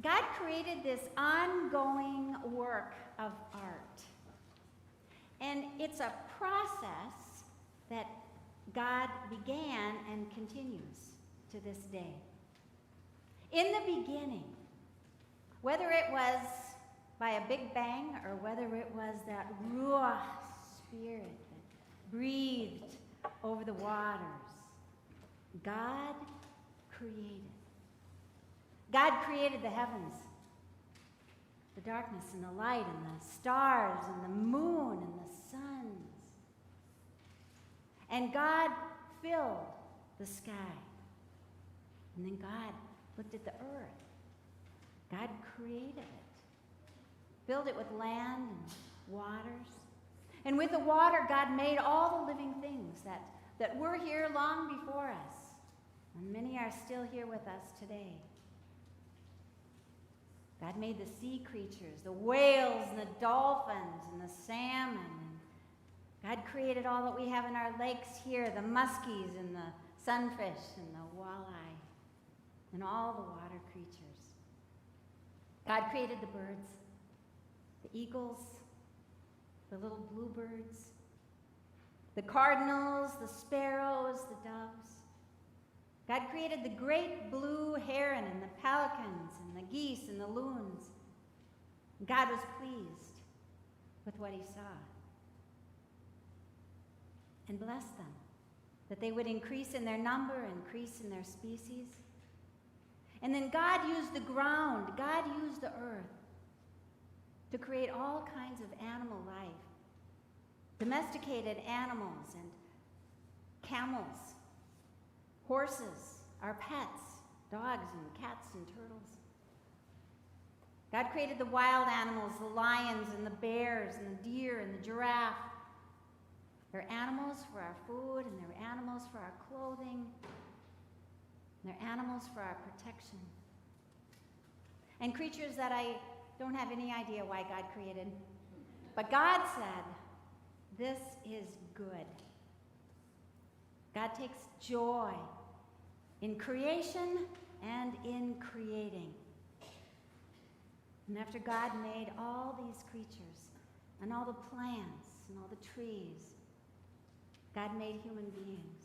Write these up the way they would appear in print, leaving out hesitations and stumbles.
God created this ongoing work of art. And it's a process that God began and continues to this day. In the beginning, whether it was by a big bang or whether it was that Ruach Spirit that breathed over the waters, God created. God created the heavens, the darkness and the light and the stars and the moon and the suns. And God filled the sky. And then God looked at the earth. God created it, filled it with land and waters. And with the water, God made all the living things that were here long before us. And many are still here with us today. God made the sea creatures, the whales and the dolphins and the salmon. And God created all that we have in our lakes here, the muskies and the sunfish and the walleye and all the water creatures. God created the birds, the eagles, the little bluebirds, the cardinals, the sparrows, the doves. God created the great blue heron and the pelicans and the geese and the loons. God was pleased with what he saw and blessed them, that they would increase in their number, increase in their species. And then God used the ground, God used the earth to create all kinds of animal life, domesticated animals and camels, horses, our pets, dogs and cats and turtles. God created the wild animals, the lions and the bears and the deer and the giraffe. They're animals for our food, and they're animals for our clothing, and they're animals for our protection. And creatures that I don't have any idea why God created. But God said, this is good. God takes joy in creation and in creating. And after God made all these creatures and all the plants and all the trees, God made human beings,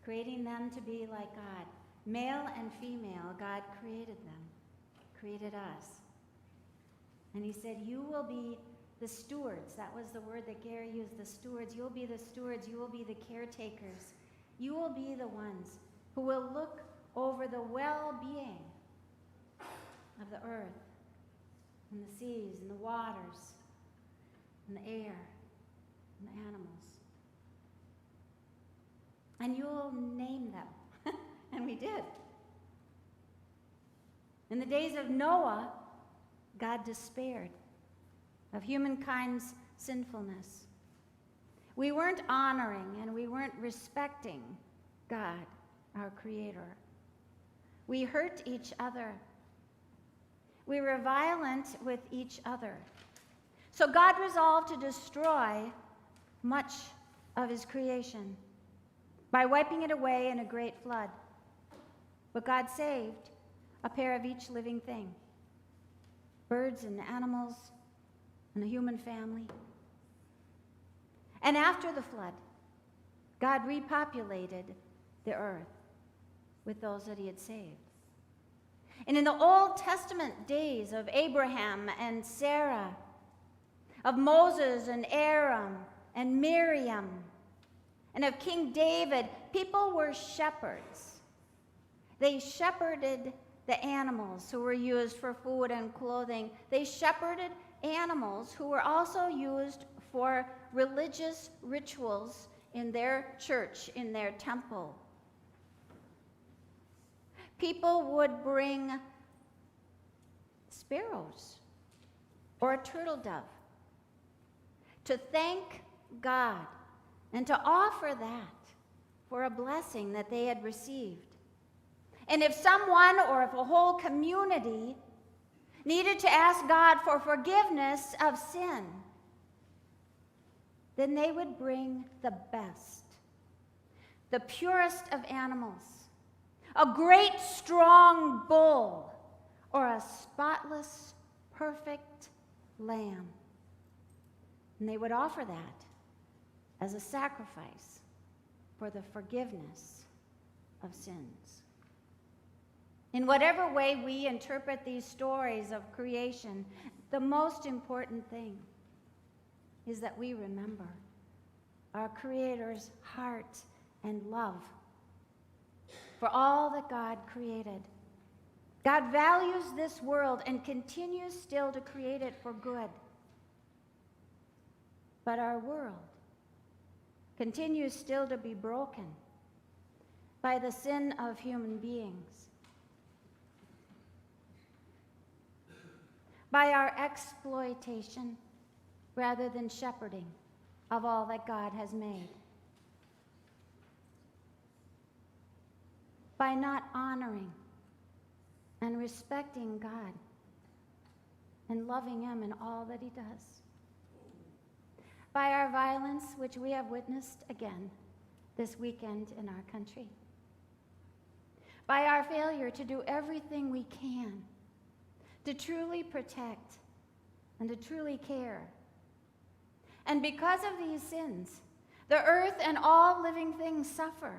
creating them to be like God. Male and female, God created them, created us. And he said, you will be the stewards. That was the word that Gary used, the stewards. You'll be the stewards. You will be the caretakers. You will be the ones who will look over the well-being of the earth and the seas and the waters and the air and the animals. And you'll name them. And we did. In the days of Noah, God despaired of humankind's sinfulness. We weren't honoring and we weren't respecting God, our Creator. We hurt each other. We were violent with each other. So God resolved to destroy much of his creation by wiping it away in a great flood. But God saved a pair of each living thing, birds and animals and the human family. And after the flood, God repopulated the earth with those that he had saved. And in the Old Testament days of Abraham and Sarah, of Moses and Aaron and Miriam, and of King David, people were shepherds. They shepherded the animals who were used for food and clothing. They shepherded animals who were also used for religious rituals in their church, in their temple. People would bring sparrows or a turtle dove to thank God and to offer that for a blessing that they had received. And if someone or if a whole community needed to ask God for forgiveness of sin, then they would bring the best, the purest of animals, a great strong bull or a spotless, perfect lamb. And they would offer that as a sacrifice for the forgiveness of sins. In whatever way we interpret these stories of creation, the most important thing is that we remember our Creator's heart and love for all that God created. God values this world and continues still to create it for good. But our world continues still to be broken by the sin of human beings, by our exploitation rather than shepherding of all that God has made, by not honoring and respecting God and loving Him in all that He does, by our violence, which we have witnessed again this weekend in our country, by our failure to do everything we can to truly protect and to truly care. And because of these sins, the earth and all living things suffer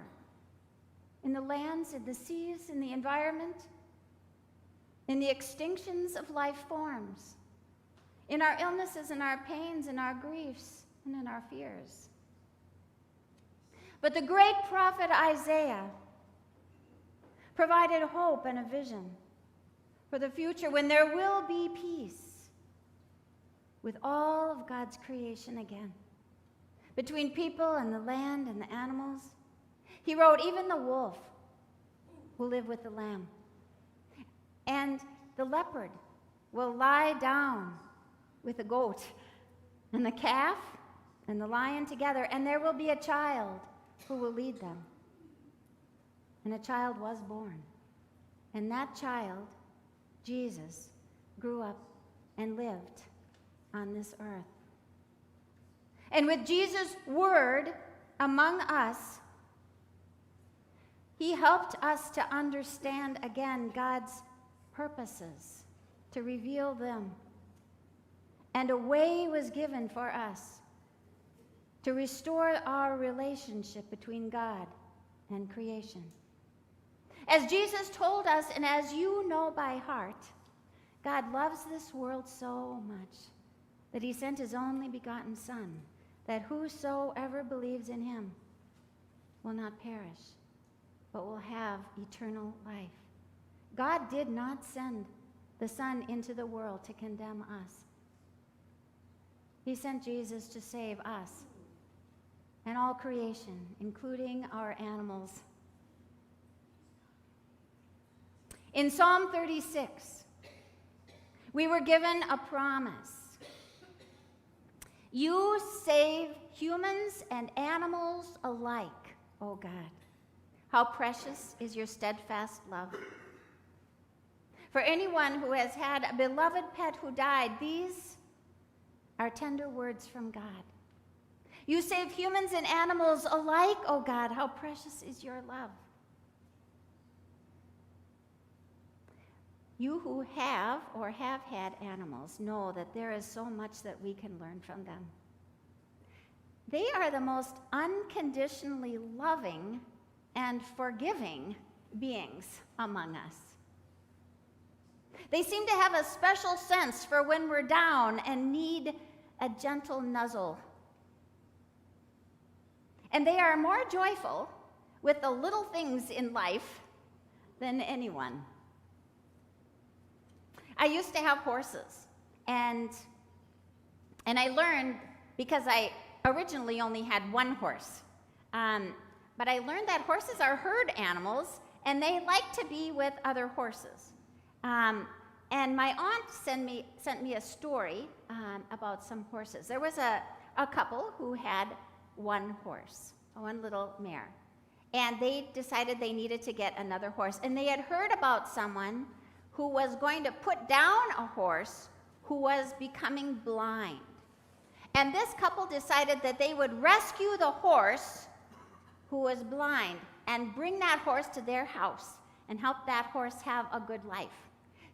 in the lands, in the seas, in the environment, in the extinctions of life forms, in our illnesses, in our pains, in our griefs, and in our fears. But the great prophet Isaiah provided hope and a vision for the future when there will be peace with all of God's creation again, between people and the land and the animals. He wrote, even the wolf will live with the lamb, and the leopard will lie down with the goat, and the calf and the lion together, and there will be a child who will lead them. And a child was born, and that child, Jesus, grew up and lived on this earth. And with Jesus' word among us, He helped us to understand again God's purposes, to reveal them. And a way was given for us to restore our relationship between God and creation. As Jesus told us, and as you know by heart, God loves this world so much that He sent His only begotten Son, that whosoever believes in Him will not perish, but will have eternal life. God did not send the Son into the world to condemn us. He sent Jesus to save us and all creation, including our animals. In Psalm 36, we were given a promise. You save humans and animals alike, O God. How precious is your steadfast love. For anyone who has had a beloved pet who died, these are tender words from God. You save humans and animals alike, O God. How precious is your love. You who have or have had animals know that there is so much that we can learn from them. They are the most unconditionally loving and forgiving beings among us. They seem to have a special sense for when we're down and need a gentle nuzzle. And they are more joyful with the little things in life than anyone. I used to have horses, and I learned, because I originally only had one horse, but I learned that horses are herd animals, and they like to be with other horses. And my aunt sent me a story about some horses. There was a couple who had one horse, one little mare, and they decided they needed to get another horse, and they had heard about someone who was going to put down a horse who was becoming blind. And this couple decided that they would rescue the horse who was blind and bring that horse to their house and help that horse have a good life.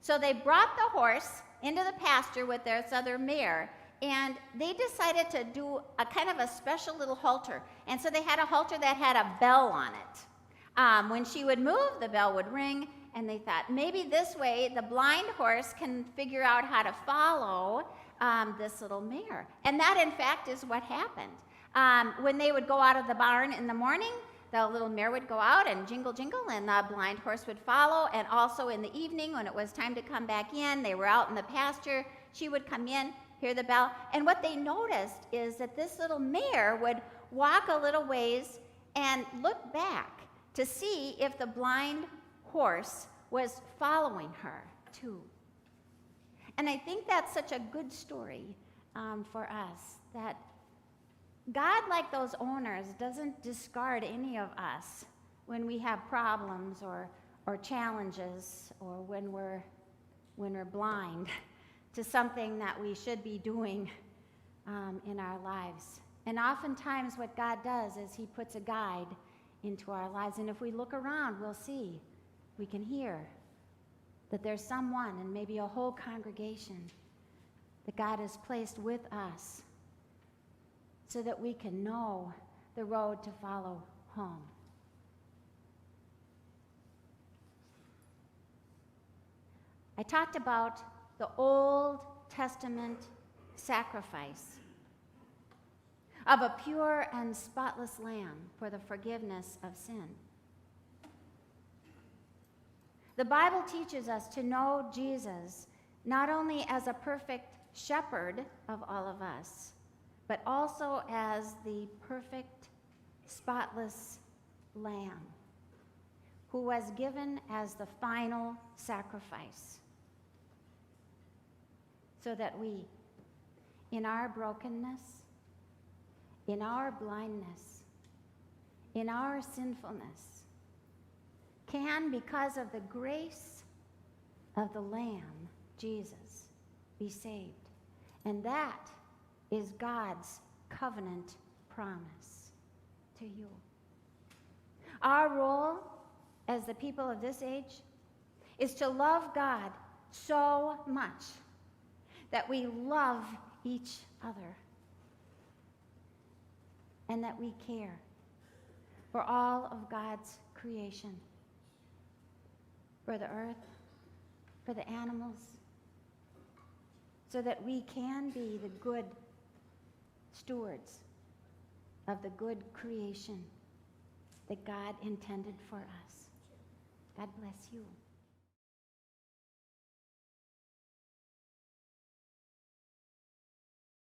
So they brought the horse into the pasture with their other mare, and they decided to do a kind of a special little halter. And so they had a halter that had a bell on it. When she would move, the bell would ring, and they thought maybe this way the blind horse can figure out how to follow this little mare. And that, in fact, is what happened. When they would go out of the barn in the morning, the little mare would go out and jingle, jingle, and the blind horse would follow. And also in the evening, when it was time to come back in, they were out in the pasture, she would come in, hear the bell. And what they noticed is that this little mare would walk a little ways and look back to see if the blind horse was following her too. And I think that's such a good story for us, that God, like those owners, doesn't discard any of us when we have problems or challenges, or when we're blind to something that we should be doing in our lives. And oftentimes what God does is he puts a guide into our lives. And if we look around, we'll see, we can hear that there's someone, and maybe a whole congregation, that God has placed with us so that we can know the road to follow home. I talked about the Old Testament sacrifice of a pure and spotless lamb for the forgiveness of sin. The Bible teaches us to know Jesus not only as a perfect shepherd of all of us, but also as the perfect, spotless lamb who was given as the final sacrifice, so that we, in our brokenness, in our blindness, in our sinfulness, can, because of the grace of the Lamb, Jesus, be saved. And that is God's covenant promise to you. Our role as the people of this age is to love God so much that we love each other, and that we care for all of God's creation, for the earth, for the animals, so that we can be the good stewards of the good creation that God intended for us. God bless you.